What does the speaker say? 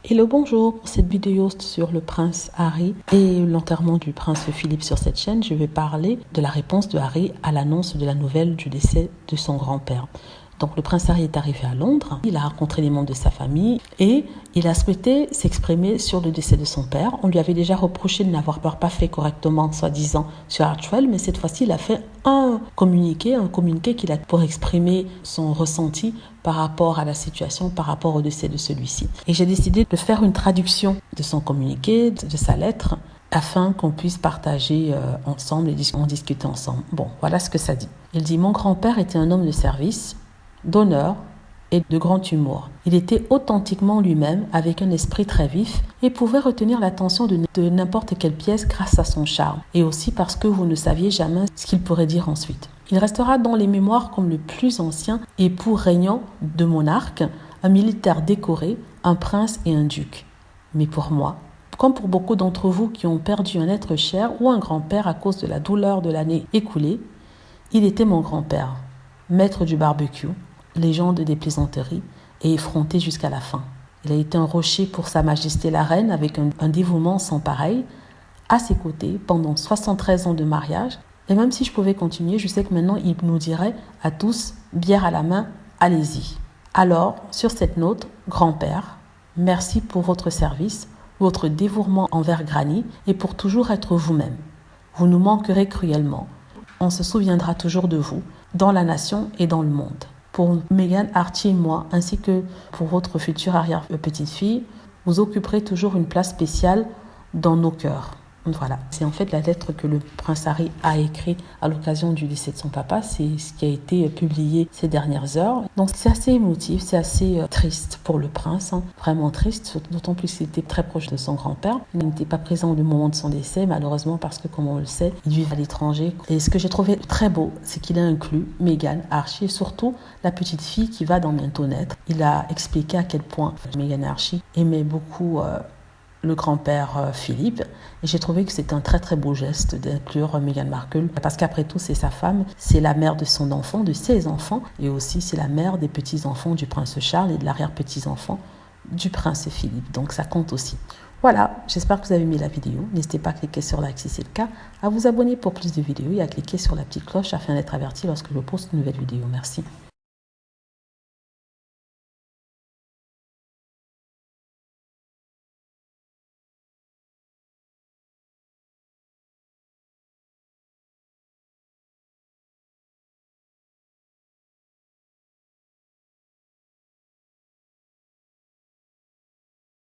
Hello, bonjour. Pour cette vidéo sur le prince Harry et l'enterrement du prince Philippe sur cette chaîne, je vais parler de la réponse de Harry à l'annonce de la nouvelle du décès de son grand-père. Donc le prince Harry est arrivé à Londres, il a rencontré les membres de sa famille et il a souhaité s'exprimer sur le décès de son père. On lui avait déjà reproché de n'avoir pas fait correctement, soi-disant, sur Archwell, mais cette fois-ci il a fait un communiqué qu'il a pour exprimer son ressenti par rapport à la situation, par rapport au décès de celui-ci. Et j'ai décidé de faire une traduction de son communiqué, de sa lettre, afin qu'on puisse partager ensemble et discuter ensemble. Bon, voilà ce que ça dit. Il dit « Mon grand-père était un homme de service, d'honneur et de grand humour. Il était authentiquement lui-même, avec un esprit très vif, et pouvait retenir l'attention de n'importe quelle pièce grâce à son charme, et aussi parce que vous ne saviez jamais ce qu'il pourrait dire ensuite. Il restera dans les mémoires comme le plus ancien époux régnant de monarque, un militaire décoré, un prince et un duc. Mais pour moi, comme pour beaucoup d'entre vous qui ont perdu un être cher ou un grand-père à cause de la douleur de l'année écoulée, il était mon grand-père, maître du barbecue, légende des plaisanteries et effronté jusqu'à la fin. Il a été un rocher pour Sa Majesté la Reine avec un dévouement sans pareil, à ses côtés pendant 73 ans de mariage. Et même si je pouvais continuer, je sais que maintenant il nous dirait à tous, bière à la main, allez-y. Alors, sur cette note, grand-père, merci pour votre service, votre dévouement envers Granny et pour toujours être vous-même. Vous nous manquerez cruellement. On se souviendra toujours de vous, dans la nation et dans le monde. Pour Meghan, Archie et moi, ainsi que pour votre future arrière-petite-fille, vous occuperez toujours une place spéciale dans nos cœurs. Voilà, c'est en fait la lettre que le prince Harry a écrite à l'occasion du décès de son papa. C'est ce qui a été publié ces dernières heures. Donc c'est assez émotif, c'est assez triste pour le prince, vraiment triste, d'autant plus qu'il était très proche de son grand-père. Il n'était pas présent au moment de son décès, malheureusement, parce que comme on le sait, il vit à l'étranger. Et ce que j'ai trouvé très beau, c'est qu'il a inclus Meghan, Archie et surtout la petite fille qui va bientôt naître. Il a expliqué à quel point Meghan et Archie aimaient beaucoup le grand-père Philippe, et j'ai trouvé que c'était un très très beau geste d'inclure Meghan Markle, parce qu'après tout c'est sa femme, c'est la mère de son enfant, de ses enfants, et aussi c'est la mère des petits-enfants du prince Charles et de l'arrière-petits-enfants du prince Philippe, donc ça compte aussi. Voilà, j'espère que vous avez aimé la vidéo, n'hésitez pas à cliquer sur like si c'est le cas, à vous abonner pour plus de vidéos et à cliquer sur la petite cloche afin d'être averti lorsque je poste une nouvelle vidéo. Merci.